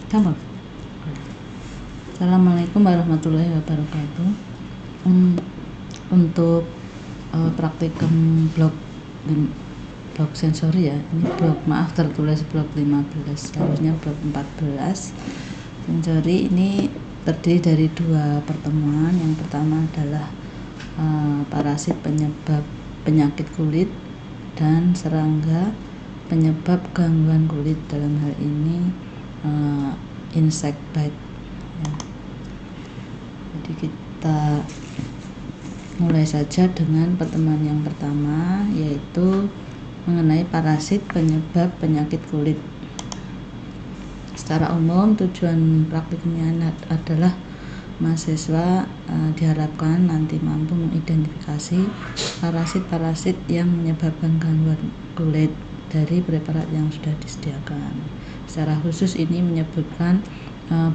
Tambah. Assalamualaikum warahmatullahi wabarakatuh. Untuk praktikum blok sensori ya, ini maaf tertulis blok 15, harusnya blok 14. Sensori ini terdiri dari 2 pertemuan. Yang pertama adalah parasit penyebab penyakit kulit dan serangga penyebab gangguan kulit, dalam hal ini insect bite ya. Jadi kita mulai saja dengan pertemuan yang pertama, yaitu mengenai parasit penyebab penyakit kulit. Secara umum tujuan praktikumnya adalah mahasiswa diharapkan nanti mampu mengidentifikasi parasit-parasit yang menyebabkan gangguan kulit dari preparat yang sudah disediakan. Secara khusus ini menyebutkan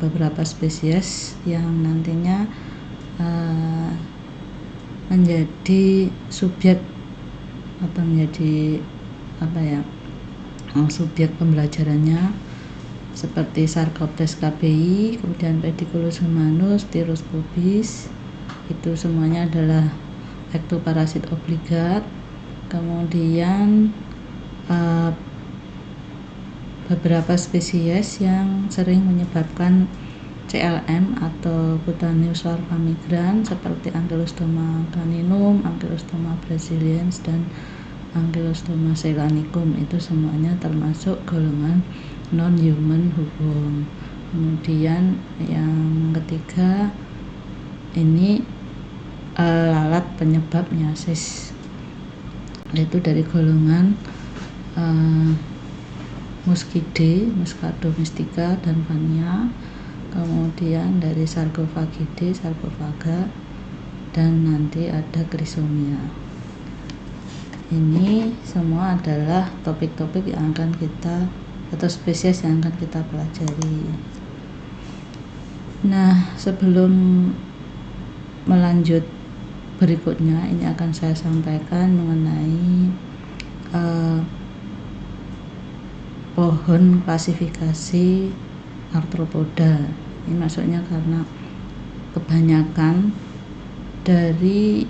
beberapa spesies yang nantinya menjadi subjek atau menjadi subjek pembelajarannya, seperti Sarcoptes kbi, kemudian Pediculus humanus, Styrus pubis, itu semuanya adalah ektoparasit obligat. Kemudian beberapa spesies yang sering menyebabkan CLM atau cutaneous larva migran, seperti Ankylostoma caninum, Ankylostoma brasiliensis, dan Ankylostoma ceylanicum, itu semuanya termasuk golongan non-human hookworm. Kemudian yang ketiga ini lalat penyebab meiosis, yaitu dari golongan Muscidae, Muscado mystica dan Vannia. Kemudian dari Sarcophagidae, Sarcophaga, dan nanti ada Chrysomia. Ini semua adalah topik-topik yang akan kita, atau spesies yang akan kita pelajari. Nah, sebelum melanjut berikutnya, ini akan saya sampaikan mengenai pohon klasifikasi arthropoda. Ini maksudnya karena kebanyakan dari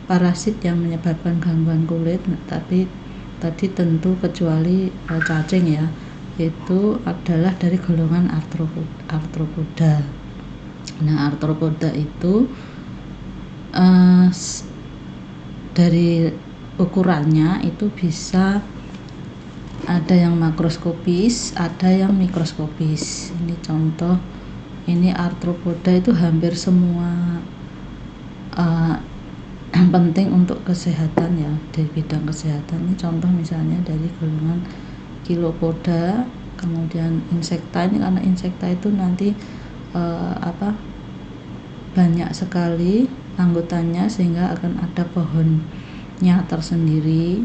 parasit yang menyebabkan gangguan kulit, tapi tadi tentu kecuali cacing ya, itu adalah dari golongan arthropoda. Nah, arthropoda itu dari ukurannya itu bisa ada yang makroskopis, ada yang mikroskopis. Ini contoh, ini arthropoda itu hampir semua penting untuk kesehatan ya, dari bidang kesehatan. Ini contoh misalnya dari golongan Chilopoda, kemudian insecta. Ini karena insecta itu nanti banyak sekali anggotanya sehingga akan ada pohonnya tersendiri.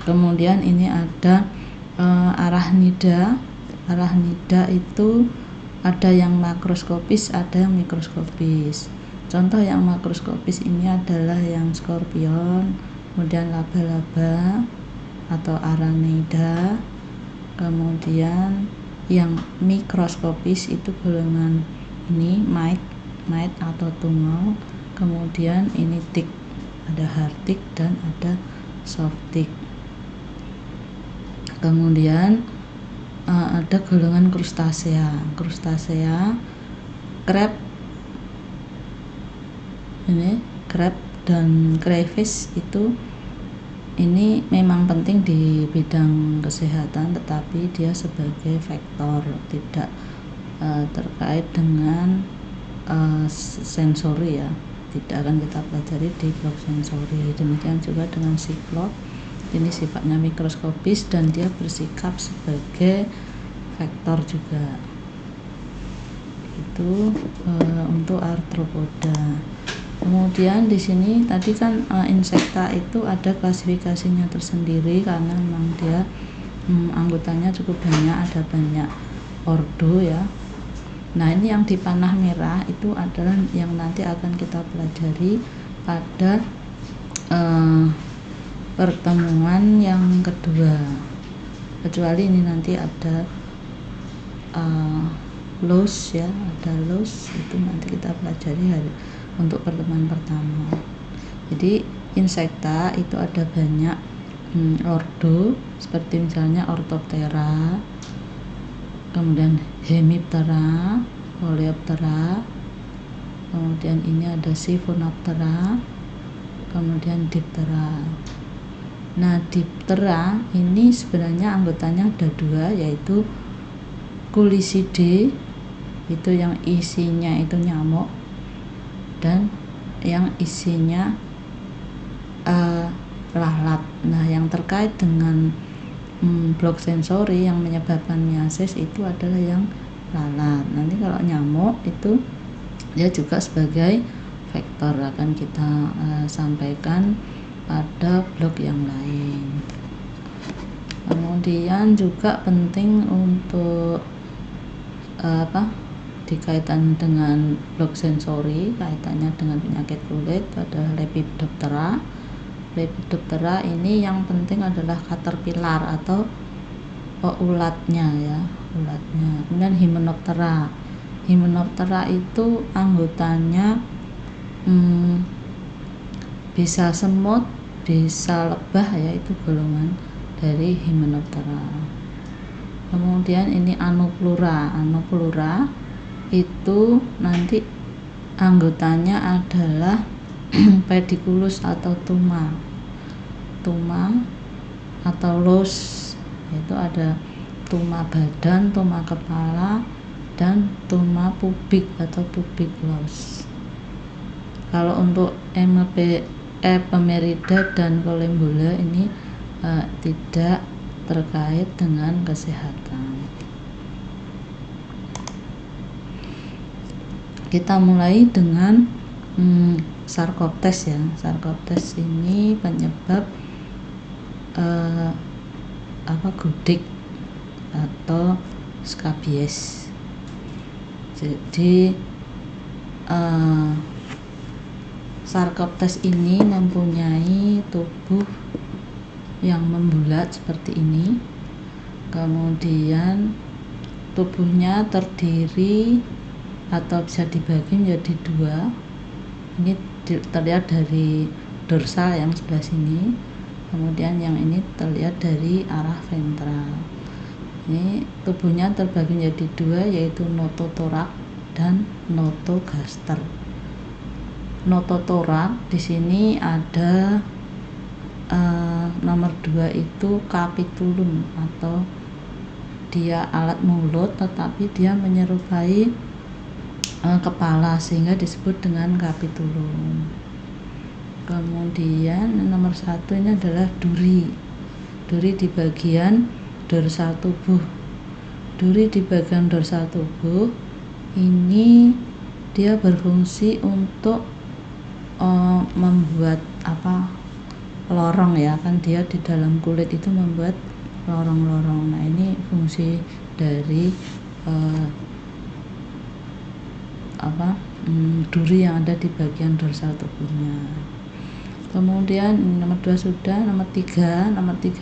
Kemudian ini ada arachnida. Arachnida itu ada yang makroskopis, ada yang mikroskopis. Contoh yang makroskopis ini adalah yang scorpion, kemudian laba-laba atau Aranida. Kemudian yang mikroskopis itu golongan ini mite atau tungau. Kemudian ini tick, ada hard tick dan ada soft tick. Kemudian ada golongan krustasea, crab, ini crab dan crayfish. Itu ini memang penting di bidang kesehatan, tetapi dia sebagai vektor, tidak terkait dengan sensori ya, tidak akan kita pelajari di blok sensori. Demikian juga dengan siklop, ini sifatnya mikroskopis dan dia bersikap sebagai vektor juga. Itu untuk arthropoda. Kemudian di sini tadi kan insecta itu ada klasifikasinya tersendiri karena memang dia anggotanya cukup banyak, ada banyak ordo ya. Nah, ini yang di panah merah itu adalah yang nanti akan kita pelajari pada pertemuan yang kedua, kecuali ini nanti ada loss ya, ada loss, itu nanti kita pelajari untuk pertemuan pertama. Jadi insekta itu ada banyak ordo, seperti misalnya Orthoptera, kemudian Hemiptera, Coleoptera, kemudian ini ada Siphonoptera, kemudian Diptera. Nah, Diptera ini sebenarnya anggotanya ada dua, yaitu Culicidae, itu yang isinya itu nyamuk, dan yang isinya lalat. Nah, yang terkait dengan blok sensori yang menyebabkan meiosis itu adalah yang lalat. Nanti kalau nyamuk itu dia juga sebagai vektor, akan kita sampaikan pada blok yang lain. Kemudian juga penting untuk dikaitan dengan blok sensori, kaitannya dengan penyakit kulit pada Lepidoptera. Lepidoptera ini yang penting adalah caterpillar atau ulatnya ya, ulatnya. Kemudian Hymenoptera. Hymenoptera itu anggotanya bisa semut, bisa lebah ya, itu golongan dari Hymenoptera. Kemudian ini Anoplura. Anoplura itu nanti anggotanya adalah Pediculus atau Tuma atau Los, itu ada tuma badan, tuma kepala, dan tuma pubik atau pubik los. Kalau untuk Epemerida dan Collembola ini tidak terkait dengan kesehatan. Kita mulai dengan Sarcoptes ya. Sarcoptes ini penyebab gudik atau scabies. Jadi Sarcoptes ini mempunyai tubuh yang membulat seperti ini. Kemudian tubuhnya terdiri atau bisa dibagi menjadi dua. Ini terlihat dari dorsal yang sebelah sini, kemudian yang ini terlihat dari arah ventral. Ini tubuhnya terbagi menjadi dua, yaitu nototorak dan notogaster. Nototorak di sini ada nomor 2 itu capitulum, atau dia alat mulut tetapi dia menyerupai kepala sehingga disebut dengan capitulum. Kemudian nomor 1 ini adalah duri. Duri di bagian dorsal tubuh. Duri di bagian dorsal tubuh ini dia berfungsi untuk membuat lorong ya, kan dia di dalam kulit itu membuat lorong-lorong. Nah, ini fungsi dari duri yang ada di bagian dorsal tubuhnya. Kemudian nomor 2 sudah. Nomor 3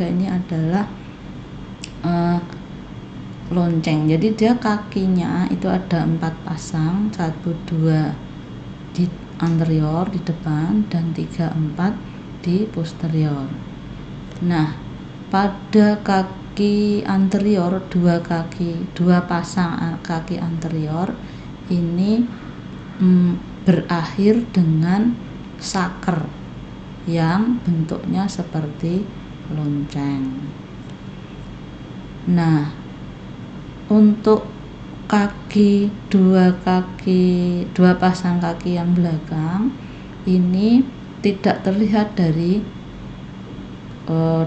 ini adalah lonceng. Jadi dia kakinya itu ada 4 pasang, 1, 2 di anterior di depan dan 3, 4 di posterior. Nah, pada kaki anterior, 2 pasang kaki anterior ini berakhir dengan saker yang bentuknya seperti lonceng. Nah, untuk dua pasang kaki yang belakang ini tidak terlihat dari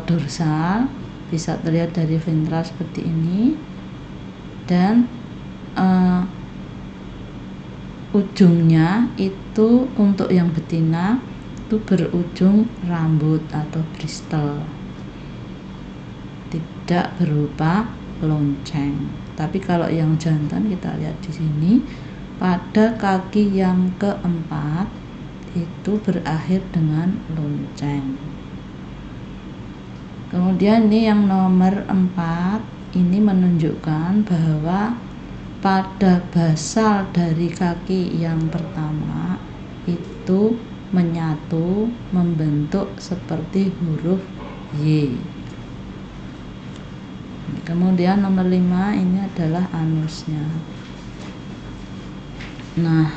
dorsal, bisa terlihat dari ventral seperti ini, dan ujungnya itu untuk yang betina itu berujung rambut atau bristle, tidak berupa lonceng. Tapi kalau yang jantan kita lihat di sini, pada kaki yang keempat itu berakhir dengan lonceng. Kemudian ini yang nomor 4 ini menunjukkan bahwa pada basal dari kaki yang pertama itu menyatu membentuk seperti huruf Y. Kemudian nomor 5 ini adalah anusnya. Nah,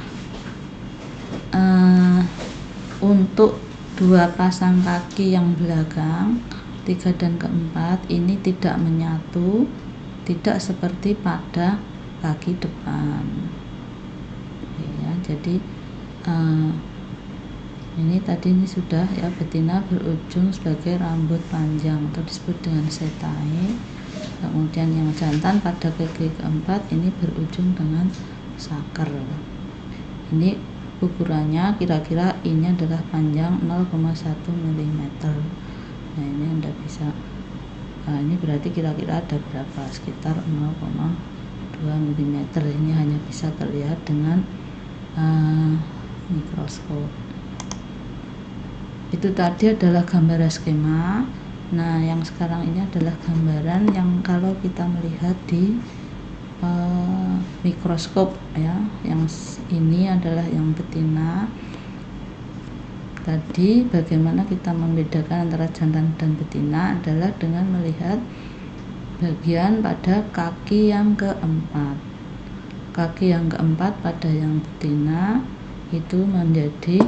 untuk dua pasang kaki yang belakang 3 dan keempat ini tidak menyatu, tidak seperti pada kaki depan ya. Jadi ini sudah ya, betina berujung sebagai rambut panjang atau disebut dengan setae. Kemudian yang jantan pada kaki keempat ini berujung dengan saker. Ini ukurannya kira-kira ini adalah panjang 0,1 mm. Nah ini Anda bisa, ini berarti kira-kira ada berapa, sekitar 0,2 mm. Ini hanya bisa terlihat dengan mikroskop. Itu tadi adalah gambar skema. Nah yang sekarang ini adalah gambaran yang kalau kita melihat di mikroskop ya. Yang ini adalah yang betina. Tadi bagaimana kita membedakan antara jantan dan betina adalah dengan melihat bagian pada kaki yang keempat. Kaki yang keempat pada yang betina itu menjadi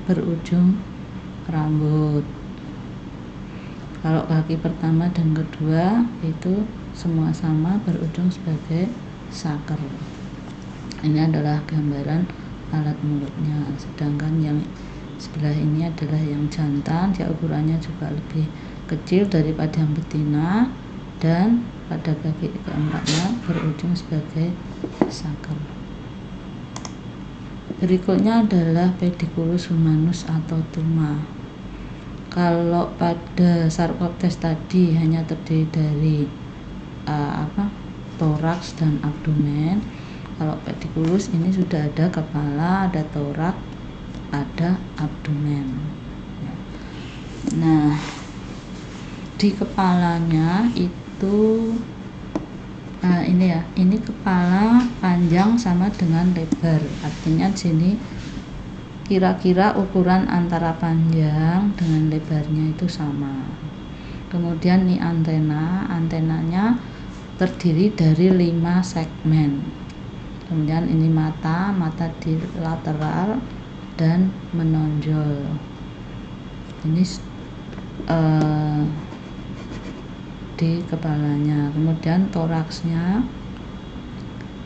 berujung rambut. Kalau kaki pertama dan kedua itu semua sama berujung sebagai saker. Ini adalah gambaran alat mulutnya. Sedangkan yang sebelah ini adalah yang jantan, dia ukurannya juga lebih kecil daripada yang betina dan pada kaki keempatnya berujung sebagai saker. Berikutnya adalah pediculus humanus atau tuma. Kalau pada Sarcoptes tadi hanya terdiri dari toraks dan abdomen. Kalau pediculus ini sudah ada kepala, ada toraks, ada abdomen. Nah, di kepalanya itu ini kepala panjang sama dengan lebar. Artinya di sini kira-kira ukuran antara panjang dengan lebarnya itu sama. Kemudian ini antenanya terdiri dari 5 segmen. Kemudian ini mata di lateral dan menonjol. Ini di kepalanya. Kemudian toraksnya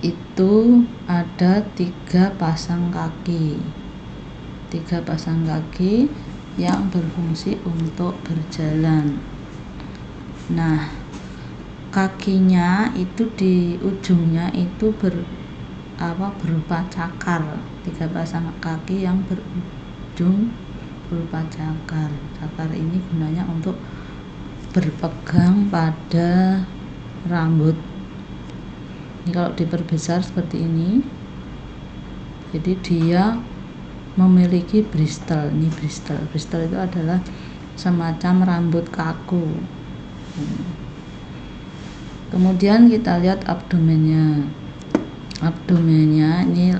itu ada 3 pasang kaki. 3 pasang kaki yang berfungsi untuk berjalan. Nah, kakinya itu di ujungnya itu berupa cakar. 3 pasang kaki yang berujung berupa cakar. Cakar ini gunanya untuk berpegang pada rambut. Ini kalau diperbesar seperti ini, jadi dia memiliki bristle. Ini bristle itu adalah semacam rambut kaku. Kemudian kita lihat abdomennya ini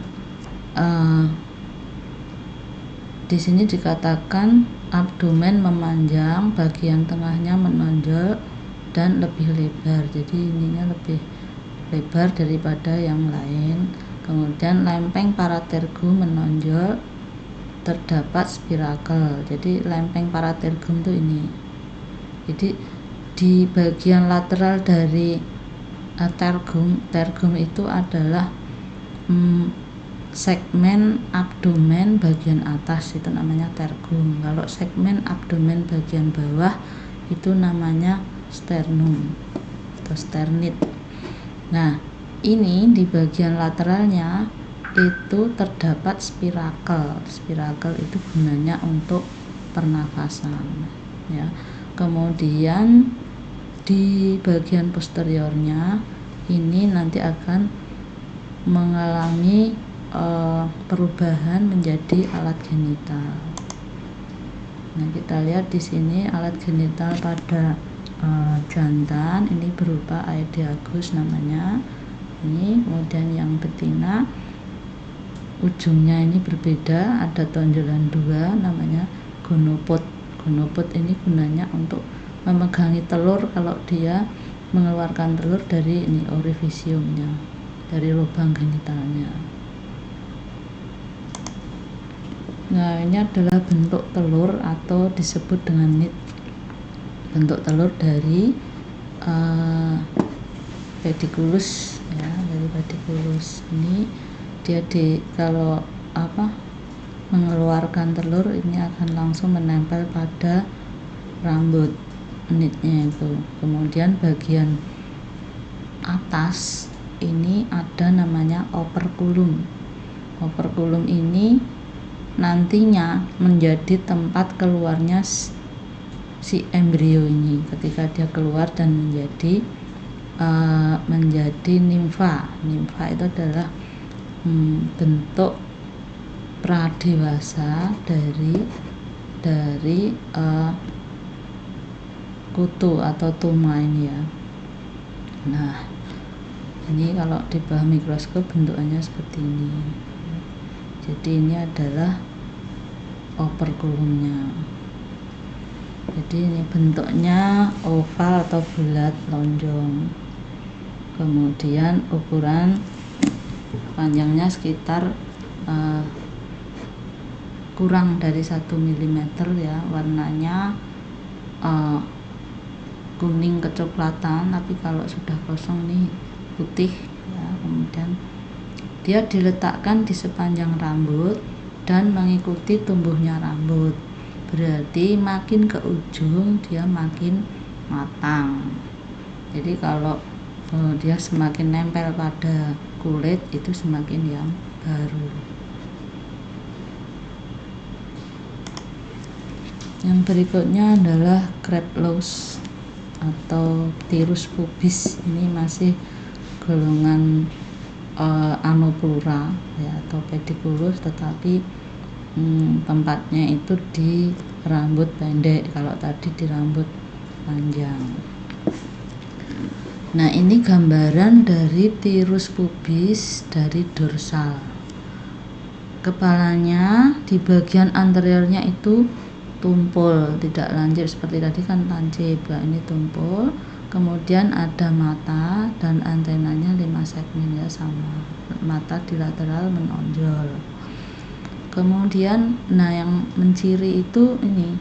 di sini dikatakan abdomen memanjang, bagian tengahnya menonjol dan lebih lebar. Jadi ininya lebih lebar daripada yang lain. Kemudian lempeng paratergum menonjol, terdapat spirakel. Jadi lempeng paratergum itu ini. Jadi di bagian lateral dari tergum itu adalah segmen abdomen bagian atas, itu namanya tergum. Kalau segmen abdomen bagian bawah itu namanya sternum atau sternit. Nah, ini di bagian lateralnya itu terdapat spirakel. Spirakel itu gunanya untuk pernafasan ya. Kemudian di bagian posteriornya ini nanti akan mengalami perubahan menjadi alat genital. Nah, kita lihat di sini alat genital pada jantan ini berupa aedeagus namanya. ini. Kemudian yang betina ujungnya ini berbeda, ada tonjolan dua, namanya gonopod. Gonopod ini gunanya untuk memegangi telur kalau dia mengeluarkan telur dari ini orifisiumnya, dari lubang genitalnya. Nah, ini adalah bentuk telur atau disebut dengan nit. Bentuk telur dari pediculus ya, dari pediculus. Ini dia kalau mengeluarkan telur ini akan langsung menempel pada rambut nitnya itu. Kemudian bagian atas ini ada namanya operculum. Operculum ini nantinya menjadi tempat keluarnya si embrio ini ketika dia keluar dan menjadi nimfa. Nimfa itu adalah bentuk pradewasa dari kutu atau tuma ini ya. Nah, ini kalau di bawah mikroskop bentukannya seperti ini. Jadi ini adalah operculumnya. Jadi ini bentuknya oval atau bulat lonjong. Kemudian ukuran panjangnya sekitar kurang dari 1 mm ya. Warnanya kuning kecoklatan, tapi kalau sudah kosong nih putih ya. Kemudian dia diletakkan di sepanjang rambut dan mengikuti tumbuhnya rambut. Berarti makin ke ujung dia makin matang. Jadi kalau dia semakin nempel pada kulit itu semakin yang baru. Yang berikutnya adalah crab louse atau tirus pubis. Ini masih golongan Anoplura ya, atau pediculus, tetapi tempatnya itu di rambut pendek, kalau tadi di rambut panjang. Nah, ini gambaran dari tirus pubis dari dorsal. Kepalanya di bagian anteriornya itu tumpul, tidak lancip seperti tadi kan lancip. Nah, ini tumpul. Kemudian ada mata dan antenanya 5 segmen ya, sama. Mata di lateral menonjol. Kemudian yang menciri itu ini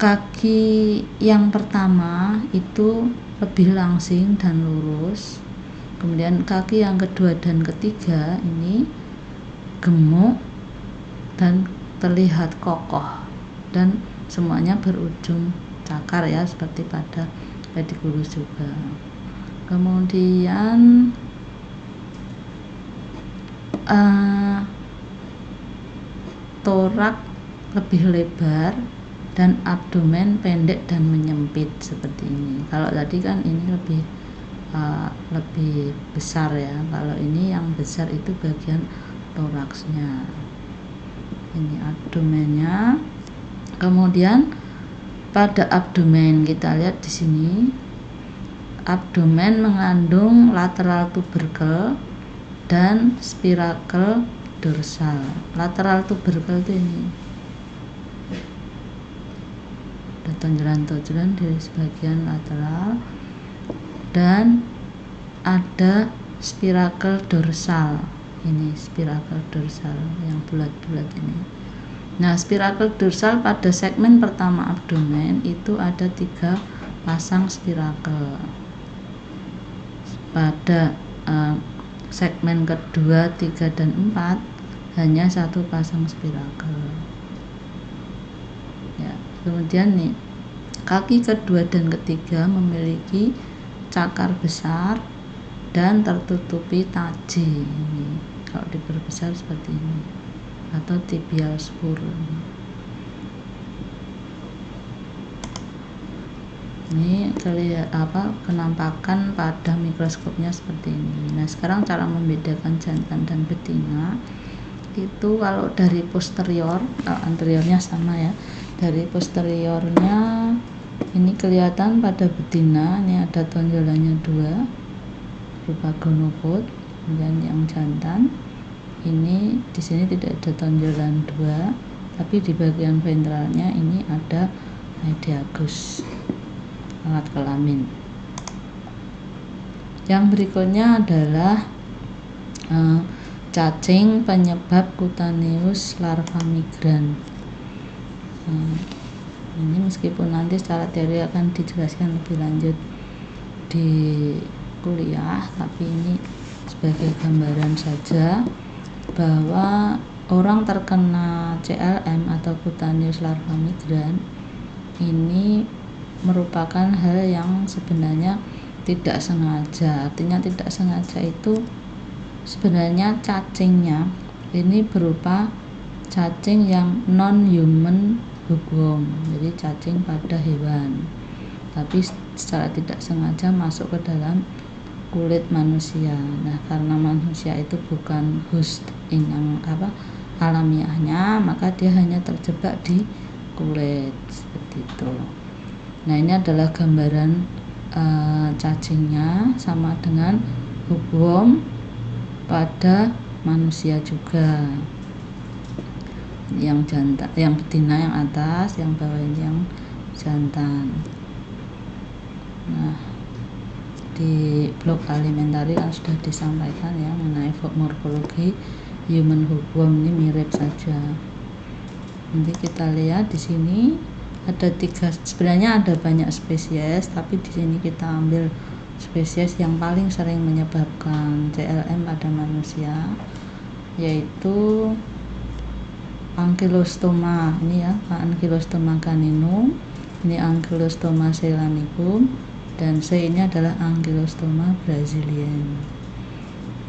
kaki yang pertama itu lebih langsing dan lurus. Kemudian kaki yang kedua dan ketiga ini gemuk dan terlihat kokoh, dan semuanya berujung cakar ya, seperti pada pediculus juga. Kemudian torak lebih lebar dan abdomen pendek dan menyempit seperti ini. Kalau tadi kan ini lebih besar ya. Kalau ini yang besar itu bagian toraksnya. Ini abdomennya. Kemudian pada abdomen kita lihat di sini, abdomen mengandung lateral tubercle dan spiracle dorsal. Lateral tubercle itu ini, ada tonjolan-tonjolan di sebagian lateral, dan ada spiracle dorsal. Ini spiracle dorsal yang bulat-bulat ini. Nah, spiracle dorsal pada segmen pertama abdomen itu ada 3 pasang spiracle. Pada segmen kedua, 3 dan 4 hanya 1 pasang spiracle. Ya, kemudian nih kaki kedua dan ketiga memiliki cakar besar dan tertutupi taji. Ini kalau diperbesar seperti ini, atau tibial spur. Ini kenampakan pada mikroskopnya seperti ini. Nah, sekarang cara membedakan jantan dan betina itu kalau dari posterior, anteriornya sama ya. Dari posteriornya ini kelihatan pada betina, ini ada tonjolannya 2. berupa gonopod. Kemudian yang jantan ini di sini tidak ada tonjolan 2, tapi di bagian ventralnya ini ada mediagus, alat kelamin. Yang berikutnya adalah cacing penyebab cutaneus larva migran. Ini meskipun nanti secara teori akan dijelaskan lebih lanjut di kuliah, tapi ini sebagai gambaran saja bahwa orang terkena CLM atau cutaneous larva migran ini merupakan hal yang sebenarnya tidak sengaja. Artinya tidak sengaja itu sebenarnya cacingnya ini berupa cacing yang non-human hookworm, jadi cacing pada hewan, tapi secara tidak sengaja masuk ke dalam kulit manusia. Nah, karena manusia itu bukan host yang alamiahnya, maka dia hanya terjebak di kulit seperti itu. Nah, ini adalah gambaran cacingnya sama dengan hookworm pada manusia juga. Yang jantan, yang betina yang atas, yang bawah ini yang jantan. Nah, di blog alimentari kan sudah disampaikan ya mengenai morfologi human hookworm, ini mirip saja. Nanti kita lihat di sini ada 3, sebenarnya ada banyak spesies, tapi di sini kita ambil spesies yang paling sering menyebabkan CLM pada manusia, yaitu Ankylostoma. Ini ya, Ankylostoma caninum, ini Ankylostoma ceylanicum, dan C ini adalah Ankylostoma brazilian.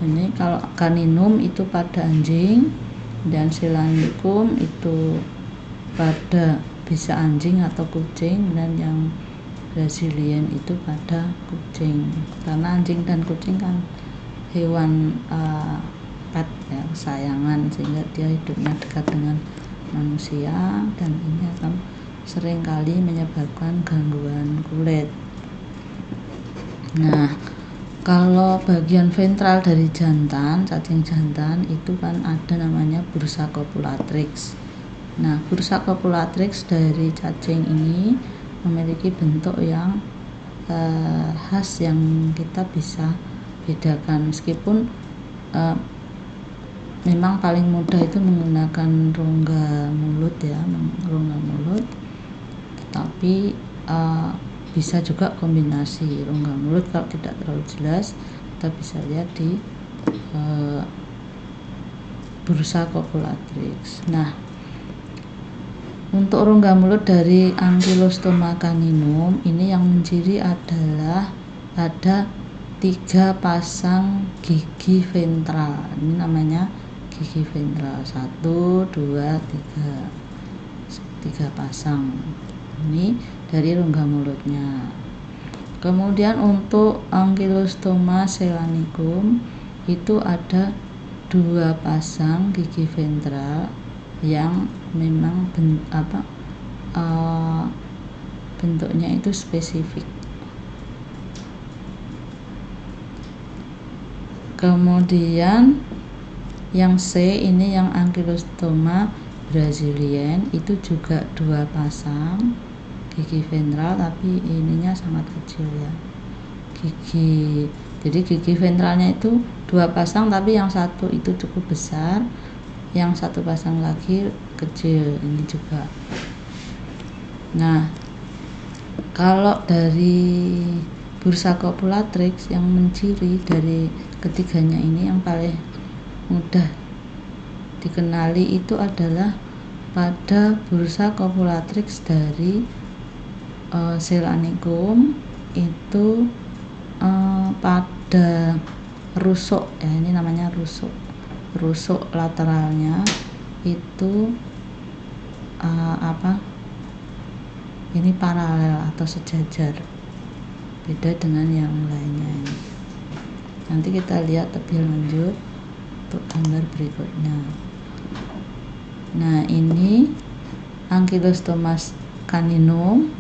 Ini kalau caninum itu pada anjing, dan ceylanicum itu pada bisa anjing atau kucing, dan yang brazilian itu pada kucing. Karena anjing dan kucing kan hewan pet ya, kesayangan, sehingga dia hidupnya dekat dengan manusia, dan ini akan seringkali menyebabkan gangguan kulit. Nah, kalau bagian ventral dari jantan, cacing jantan itu kan ada namanya bursa copulatrix. Nah, bursa copulatrix dari cacing ini memiliki bentuk yang khas yang kita bisa bedakan, meskipun memang paling mudah itu menggunakan rongga mulut ya, rongga mulut, tetapi bisa juga kombinasi rongga mulut. Kalau tidak terlalu jelas, kita bisa lihat di bursa copulatrix. Nah, untuk rongga mulut dari Ankylostoma caninum ini yang menciri adalah ada 3 pasang gigi ventral. Ini namanya gigi ventral, 1, 2, 3 pasang. Ini dari rongga mulutnya. Kemudian untuk Ankylostoma ceylanicum itu ada 2 pasang gigi ventral yang memang bentuknya itu spesifik. Kemudian yang C ini yang Ankylostoma brazilian itu juga 2 pasang gigi ventral, tapi ininya sangat kecil ya. Jadi gigi ventralnya itu 2 pasang, tapi yang satu itu cukup besar, yang 1 pasang lagi kecil ini juga. Nah, kalau dari bursa copulatrix yang menciri dari ketiganya ini, yang paling mudah dikenali itu adalah pada bursa copulatrix dari ceylanicum itu pada rusuk ya, ini namanya rusuk lateralnya itu ini paralel atau sejajar, beda dengan yang lainnya ini. Nanti kita lihat lebih lanjut untuk gambar berikutnya. Nah, ini Ankylostoma caninum,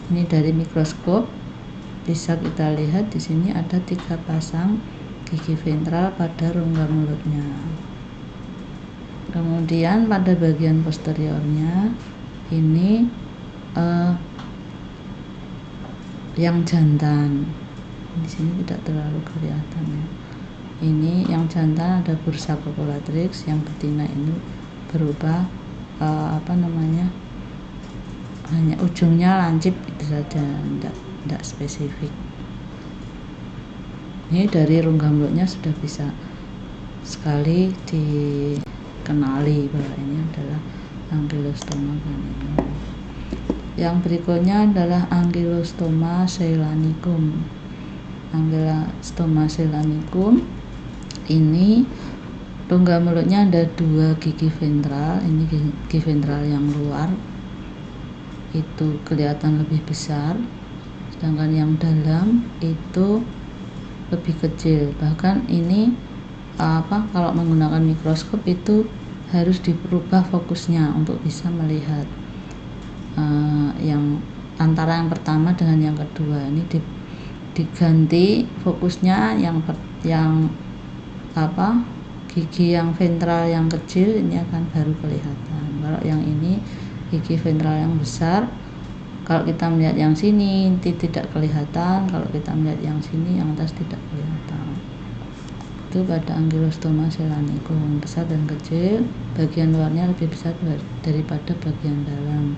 ini dari mikroskop bisa kita lihat di sini ada 3 pasang gigi ventral pada rongga mulutnya. Kemudian pada bagian posteriornya ini yang jantan. Di sini tidak terlalu kelihatan ya. Ini yang jantan ada bursa copulatrix, yang betina ini berupa hanya ujungnya lancip itu saja, tidak spesifik. Ini dari rongga mulutnya sudah bisa sekali dikenali bahwa ini adalah Ankylostoma caninum. Yang berikutnya adalah Ankylostoma ceylanicum. Ankylostoma ceylanicum ini rongga mulutnya ada 2 gigi ventral. Ini gigi ventral yang luar itu kelihatan lebih besar, sedangkan yang dalam itu lebih kecil. Bahkan ini kalau menggunakan mikroskop itu harus diperubah fokusnya untuk bisa melihat yang antara yang pertama dengan yang kedua. Ini diganti fokusnya, yang gigi yang ventral yang kecil ini akan baru kelihatan. Kalau yang ini gigi ventral yang besar, kalau kita melihat yang sini tidak kelihatan, kalau kita melihat yang sini yang atas tidak kelihatan. Itu pada Ankylostoma ceylanicum, besar dan kecil, bagian luarnya lebih besar daripada bagian dalam.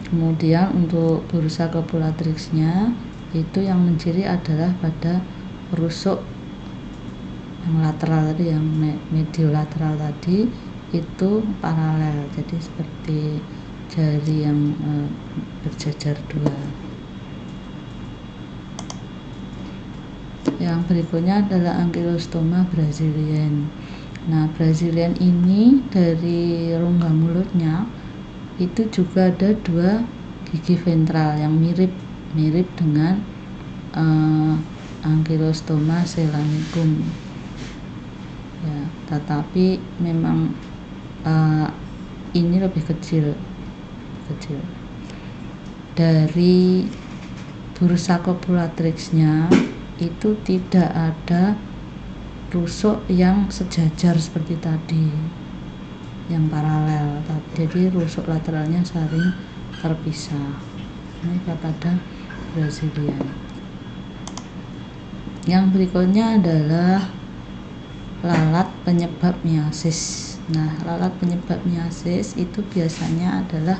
Kemudian untuk bursa copulatrixnya itu yang menciri adalah pada rusuk yang lateral tadi, yang mediolateral tadi itu paralel, jadi seperti jari yang berjajar 2. Yang berikutnya adalah Ankylostoma brazilian. Nah, Brazilian ini dari rongga mulutnya itu juga ada 2 gigi ventral yang mirip dengan Ankylostoma ceylanicum. Ya, tetapi memang ini lebih kecil. Dari bursa copulatrixnya itu tidak ada rusuk yang sejajar seperti tadi, yang paralel. Jadi rusuk lateralnya saling terpisah. Ini pada Brazilian. Yang berikutnya adalah lalat penyebab miasis. Nah, lalat penyebab miasis itu biasanya adalah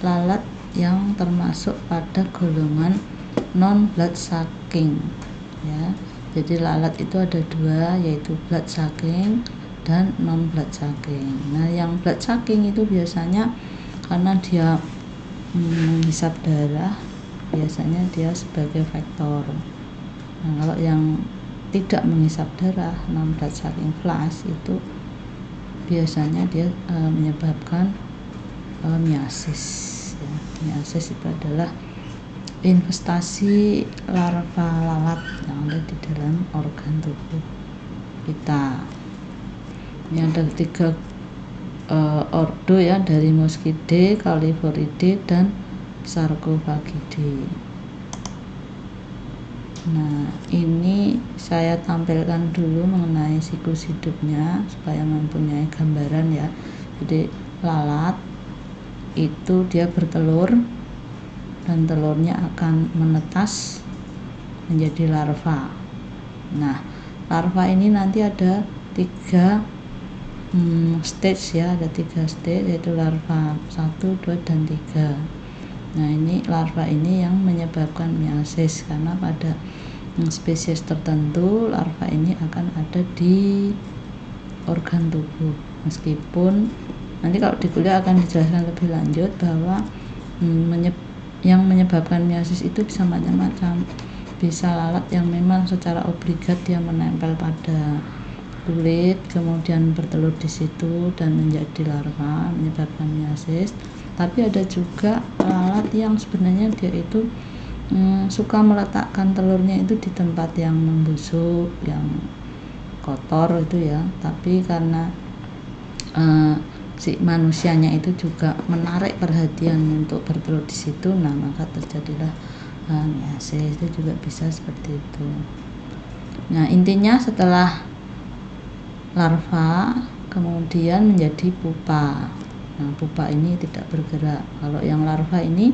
lalat yang termasuk pada golongan non blood sucking ya. Jadi lalat itu ada 2, yaitu blood sucking dan non blood sucking. Nah, yang blood sucking itu biasanya karena dia menghisap darah, biasanya dia sebagai vektor. Nah, kalau yang tidak menghisap darah, non blood sucking flash, itu biasanya dia menyebabkan miasis ya. Miasis itu adalah investasi larva lalat yang ada di dalam organ tubuh kita. Ini ada 3 ordo ya, dari Muscidae, Caulifloridae, dan Sarcophagidae. Nah, ini saya tampilkan dulu mengenai siklus hidupnya supaya mempunyai gambaran ya. Jadi lalat itu dia bertelur dan telurnya akan menetas menjadi larva. Nah, larva ini nanti ada 3 stage ya, ada 3 stage, yaitu larva 1, 2, dan 3. Nah, ini larva ini yang menyebabkan miasis, karena pada spesies tertentu larva ini akan ada di organ tubuh. Meskipun nanti kalau di kuliah akan dijelaskan lebih lanjut bahwa yang menyebabkan miasis itu bisa macam-macam. Bisa lalat yang memang secara obligat dia menempel pada kulit, kemudian bertelur di situ dan menjadi larva menyebabkan miasis. Tapi ada juga lalat yang sebenarnya dia itu suka meletakkan telurnya itu di tempat yang membusuk, yang kotor itu ya. Tapi karena si manusianya itu juga menarik perhatian untuk bertelur di situ, nah maka terjadilah miasis. Itu juga bisa seperti itu. Nah, intinya setelah larva kemudian menjadi pupa. Nah, pupa ini tidak bergerak. Kalau yang larva ini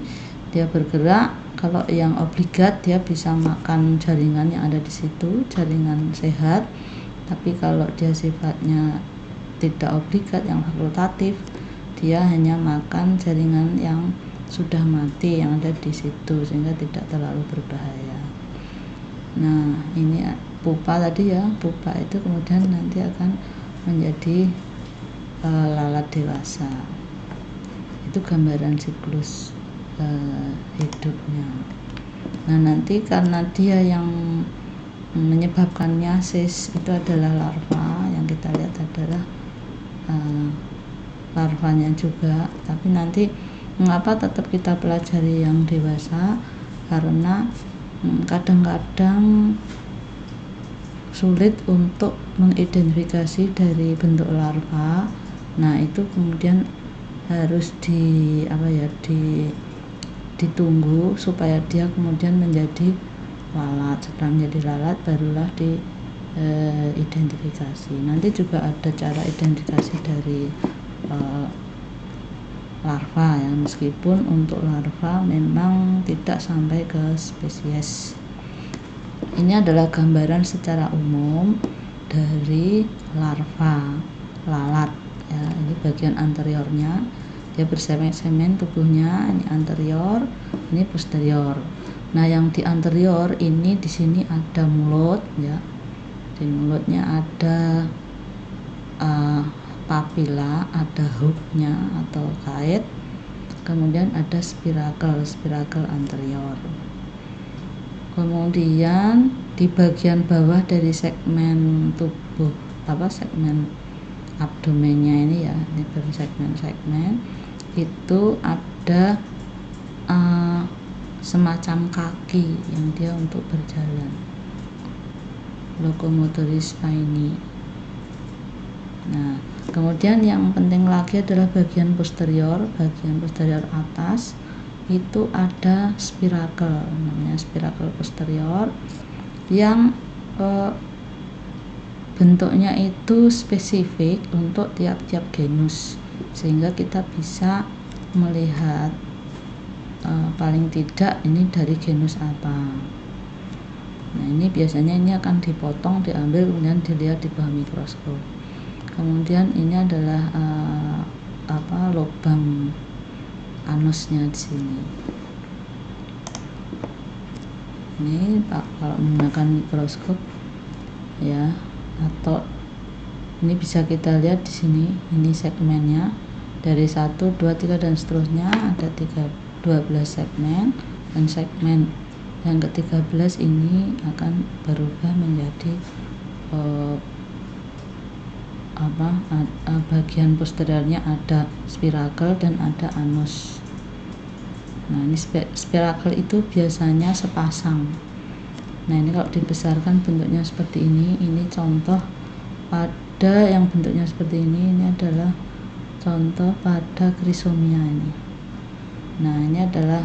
dia bergerak. Kalau yang obligat dia bisa makan jaringan yang ada di situ, jaringan sehat. Tapi kalau dia sifatnya tidak obligat, yang fakultatif, dia hanya makan jaringan yang sudah mati yang ada di situ, sehingga tidak terlalu berbahaya. Nah, ini pupa tadi ya, pupa itu kemudian nanti akan menjadi lalat dewasa. Itu gambaran siklus hidupnya. Nah, nanti karena dia yang menyebabkannya sis itu adalah larva, yang kita lihat adalah larvanya juga. Tapi nanti mengapa tetap kita pelajari yang dewasa, karena kadang-kadang sulit untuk mengidentifikasi dari bentuk larva. Nah, itu kemudian harus ditunggu supaya dia kemudian menjadi lalat. Setelah menjadi lalat barulah diidentifikasi. Nanti juga ada cara identifikasi dari larva ya, meskipun untuk larva memang tidak sampai ke spesies. Ini adalah gambaran secara umum dari larva lalat ya. Ini bagian anteriornya, dia bersemen-semen tubuhnya, ini anterior, ini posterior. Nah, yang di anterior ini di sini ada mulut ya. Di mulutnya ada papila, ada hooknya atau kait, kemudian ada spirakel anterior. Kemudian di bagian bawah dari segmen tubuh, segmen abdomennya ini ya, ini bersegmen-segmen, itu ada semacam kaki yang dia untuk berjalan, locomotoris spinae. Nah, kemudian yang penting lagi adalah bagian posterior atas itu ada spirakel, namanya spirakel posterior, yang bentuknya itu spesifik untuk tiap-tiap genus, sehingga kita bisa melihat paling tidak ini dari genus apa. Nah, ini biasanya ini akan dipotong, diambil, kemudian dilihat di bawah mikroskop. Kemudian ini adalah lubang anusnya di sini. Ini kalau menggunakan mikroskop ya, atau ini bisa kita lihat di sini, ini segmennya dari 1, 2, 3 dan seterusnya, ada 12 segmen, dan segmen yang ke-13 ini akan berubah menjadi bagian posteriornya ada spirakel dan ada anus. Nah, ini spirakel itu biasanya sepasang. Nah, ini kalau dibesarkan bentuknya seperti ini contoh pada yang bentuknya seperti ini adalah contoh pada chrysomia ini. Nah, ini adalah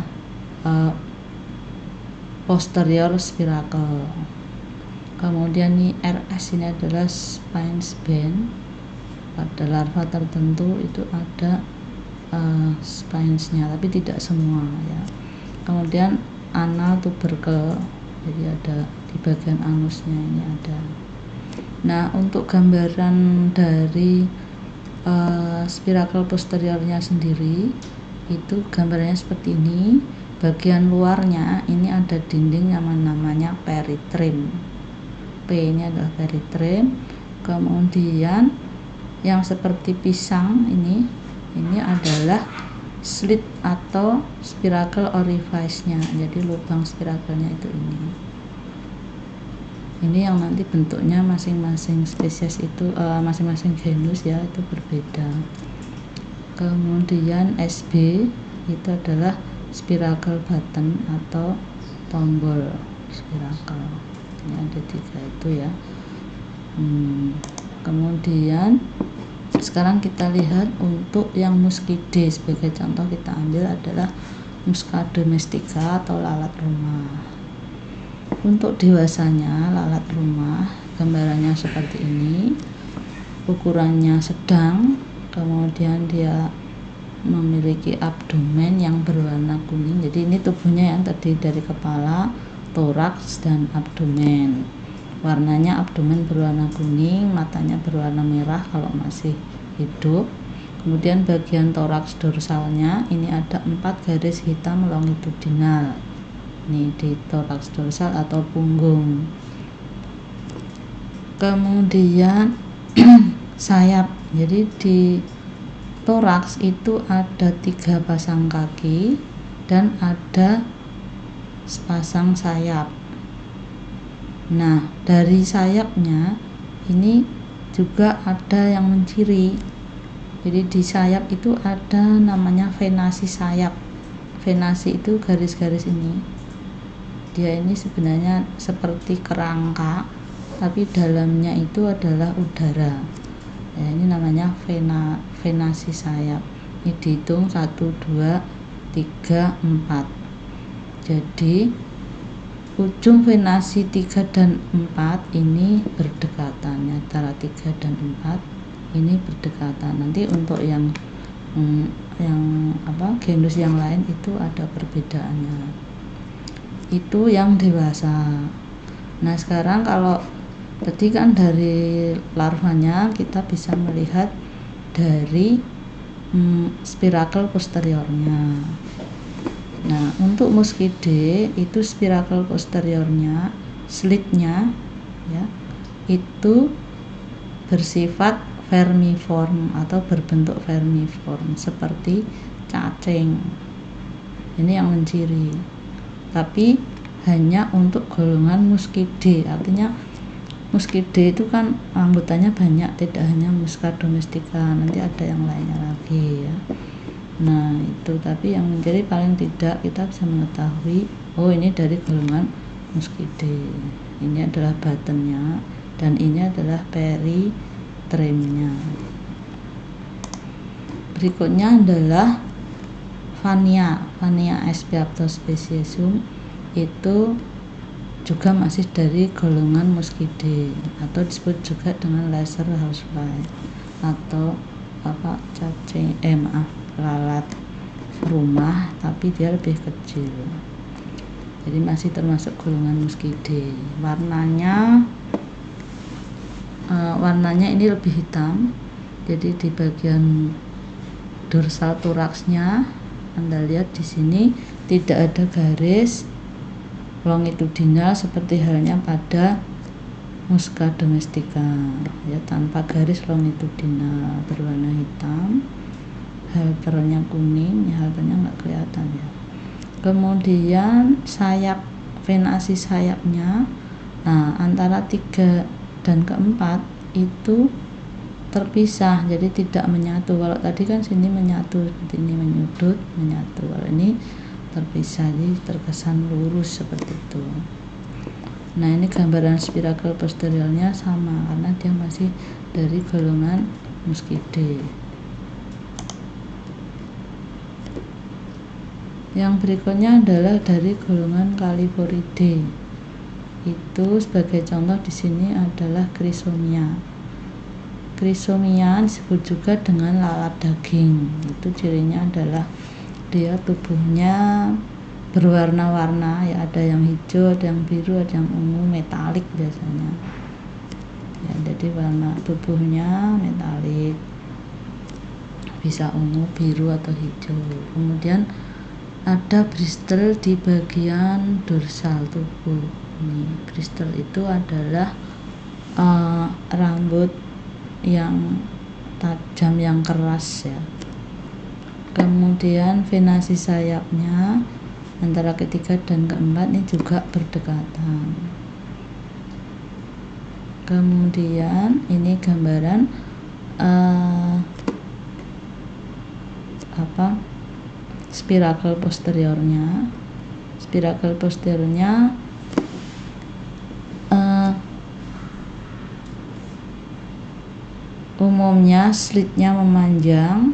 posterior spirakel. Kemudian ini RS ini adalah spines band. Pada larva tertentu itu ada spinesnya, tapi tidak semua ya. Kemudian anal tubercle, jadi ada di bagian anusnya ini ada. Nah, untuk gambaran dari spirakel posteriornya sendiri itu gambarnya seperti ini. Bagian luarnya ini ada dinding yang namanya peritrim. P ini adalah peritrim. Kemudian yang seperti pisang ini adalah slit atau spirakel orifice-nya. Jadi lubang spirakelnya itu ini. Ini yang nanti bentuknya masing-masing spesies itu masing-masing genus ya itu berbeda. Kemudian SB itu adalah spirakel button atau tombol spirakel. Ini ada 3 itu ya. Kemudian sekarang kita lihat untuk yang Muscidae, sebagai contoh kita ambil adalah Musca domestica atau lalat rumah. Untuk dewasanya lalat rumah gambarannya seperti ini, ukurannya sedang, kemudian dia memiliki abdomen yang berwarna kuning. Jadi ini tubuhnya yang terdiri dari kepala, toraks, dan abdomen. Warnanya abdomen berwarna kuning, matanya berwarna merah kalau masih hidup. Kemudian bagian toraks dorsalnya ini ada 4 garis hitam longitudinal. Ini di toraks dorsal atau punggung. Kemudian sayap. Jadi di toraks itu ada 3 pasang kaki dan ada sepasang sayap. Nah, dari sayapnya ini juga ada yang menciri. Jadi di sayap itu ada namanya venasi sayap. Venasi itu garis-garis ini. Dia ini sebenarnya seperti kerangka, tapi dalamnya itu adalah udara. Ya, ini namanya venasi sayap. Ini dihitung 1, 2, 3, 4. Jadi ujung venasi 3 dan 4 ini berdekatan, antara 3 dan 4 ini berdekatan. Nanti untuk yang genus yang lain itu ada perbedaannya. Itu yang dewasa. Nah, sekarang kalau tadi kan dari larvanya kita bisa melihat dari spirakel posteriornya. Nah, untuk Muscidae itu spirakel posteriornya, slitnya ya, itu bersifat vermiform atau berbentuk vermiform seperti cacing. Ini yang menciri. Tapi hanya untuk golongan Muscidae. Artinya Muscidae itu kan anggotanya banyak, tidak hanya Musca domestica, nanti ada yang lainnya lagi ya. Nah, itu tapi yang menciri paling tidak kita bisa mengetahui, oh ini dari golongan Muscidae. Ini adalah buttonnya dan ini adalah peritremnya. Berikutnya adalah Vannia aespiaptospeciesum, itu juga masih dari golongan Muscidae atau disebut juga dengan laser housefly atau cacing lalat rumah, tapi dia lebih kecil. Jadi masih termasuk golongan Muscidae. Warnanya ini lebih hitam. Jadi di bagian dorsal toraksnya Anda lihat di sini tidak ada garis longitudinal seperti halnya pada Musca domestica ya, tanpa garis longitudinal, berwarna hitam, halternya kuning, ya halternya nggak kelihatan ya. Kemudian sayap, venasi sayapnya, nah antara 3 dan keempat itu terpisah, jadi tidak menyatu. Kalau tadi kan sini menyatu, seperti ini menyudut, menyatu. Kalau ini terpisah, jadi terkesan lurus seperti itu. Nah, ini gambaran spirakel posteriornya sama karena dia masih dari golongan Muscidae. Yang berikutnya adalah dari golongan Calliphoridae. Itu sebagai contoh di sini adalah Chrysomia. Chrysomia disebut juga dengan lalat daging. Itu cirinya adalah dia tubuhnya berwarna-warna ya, ada yang hijau, ada yang biru, ada yang ungu, metalik biasanya. Ya, jadi warna tubuhnya metalik. Bisa ungu, biru atau hijau. Kemudian ada bristle di bagian dorsal tubuh. Ini bristle itu adalah rambut yang tajam, yang keras ya. Kemudian venasi sayapnya antara ketiga dan keempat ini juga berdekatan. Kemudian ini gambaran spirakel posteriornya. Spirakel posteriornya umumnya slitnya memanjang,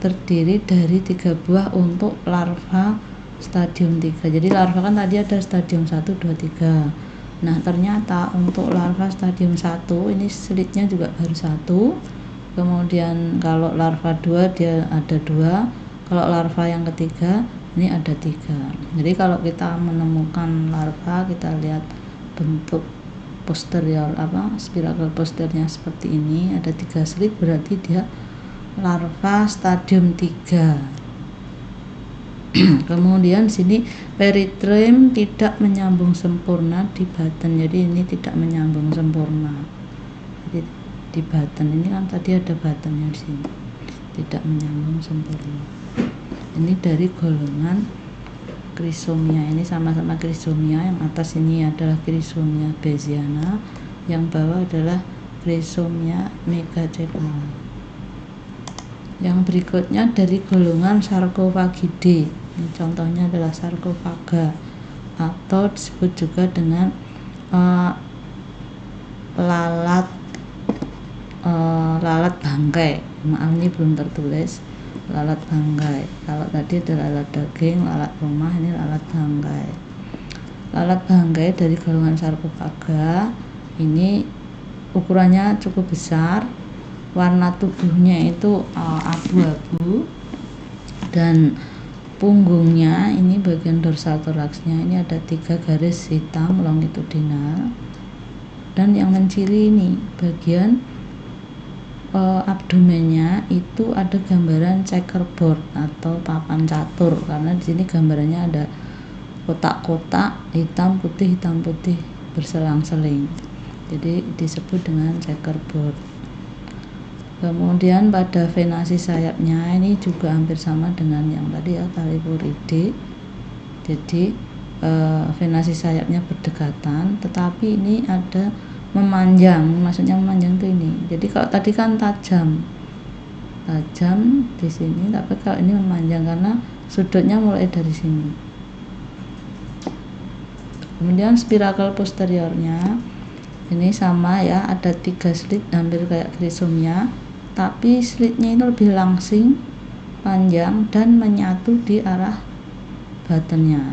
terdiri dari 3 buah untuk larva stadium 3. Jadi larva kan tadi ada stadium 1, 2, 3. Nah ternyata untuk larva stadium 1 ini slitnya juga baru 1. Kemudian kalau larva 2 dia ada 2. Kalau larva yang ketiga ini ada 3. Jadi kalau kita menemukan larva, kita lihat bentuk posterior spirakel posteriornya seperti ini, ada 3 slit, berarti dia larva stadium 3. Kemudian sini peritrem tidak menyambung sempurna di button, jadi ini tidak menyambung sempurna. Jadi di button ini kan tadi ada buttonnya di sini, tidak menyambung sempurna. Ini dari golongan Chrysomia, ini sama-sama Chrysomia. Yang atas ini adalah Chrysomia baesiana, yang bawah adalah Chrysomia megacephala. Yang berikutnya dari golongan Sarcophagidae. Ini contohnya adalah Sarcophaga, atau disebut juga dengan lalat bangkai. Maaf, ini belum tertulis. Lalat bangkai. Kalau tadi adalah lalat daging, lalat rumah, ini lalat bangkai. Lalat bangkai dari golongan Sarcophaga ini ukurannya cukup besar, warna tubuhnya itu abu-abu, dan punggungnya ini bagian dorsal thoraxnya ini ada 3 garis hitam longitudinal, dan yang menciri ini bagian abdomennya itu ada gambaran checkerboard atau papan catur, karena di sini gambarannya ada kotak-kotak hitam putih berselang-seling, jadi disebut dengan checkerboard. Kemudian pada venasi sayapnya ini juga hampir sama dengan yang tadi ya, Thalipuridae. Jadi venasi sayapnya berdekatan, tetapi ini ada memanjang. Maksudnya memanjang itu ini. Jadi kalau tadi kan tajam di sini, tapi kalau ini memanjang karena sudutnya mulai dari sini. Kemudian spirakel posteriornya ini sama ya, ada 3 slit hampir kayak Chrysomia, tapi slitnya itu lebih langsing, panjang, dan menyatu di arah buttonnya.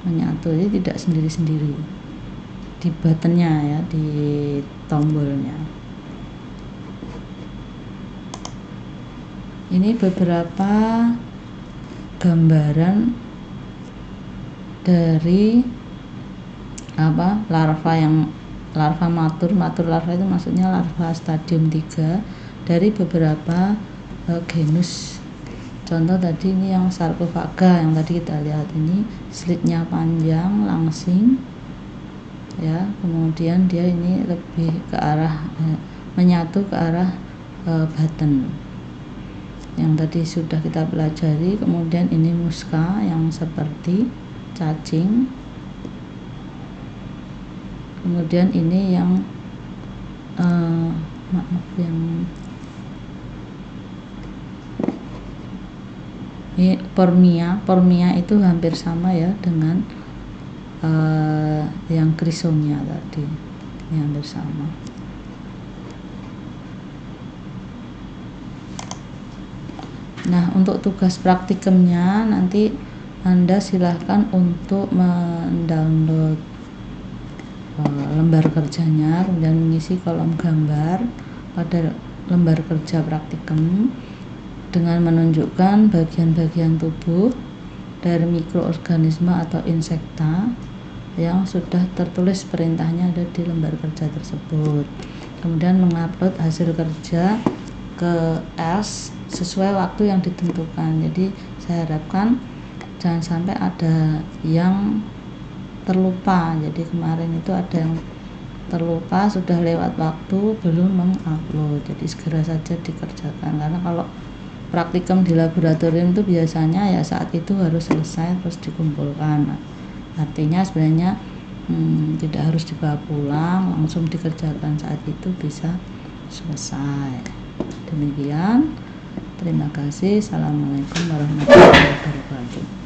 Menyatu, jadi tidak sendiri-sendiri di buttonnya ya, di tombolnya. Ini beberapa gambaran dari larva matur larva itu maksudnya larva stadium 3 dari beberapa genus. Contoh tadi ini yang Sarcophaga yang tadi kita lihat, ini slitnya panjang, langsing ya, kemudian dia ini lebih ke arah menyatu ke arah button yang tadi sudah kita pelajari. Kemudian ini Musca yang seperti cacing. Kemudian ini yang ini Pormia itu hampir sama ya dengan yang Chrysomia tadi, ini hampir sama. Nah, untuk tugas praktikumnya nanti Anda silahkan untuk mendownload lembar kerjanya, kemudian mengisi kolom gambar pada lembar kerja praktikum dengan menunjukkan bagian-bagian tubuh dari mikroorganisme atau insekta yang sudah tertulis perintahnya ada di lembar kerja tersebut. Kemudian mengupload hasil kerja ke S sesuai waktu yang ditentukan. Jadi saya harapkan jangan sampai ada yang terlupa. Jadi kemarin itu ada yang terlupa, sudah lewat waktu belum mengupload, jadi segera saja dikerjakan, karena kalau praktikum di laboratorium itu biasanya ya saat itu harus selesai terus dikumpulkan. Artinya sebenarnya tidak harus dibawa pulang, langsung dikerjakan saat itu bisa selesai. Demikian, terima kasih. Assalamualaikum warahmatullahi wabarakatuh.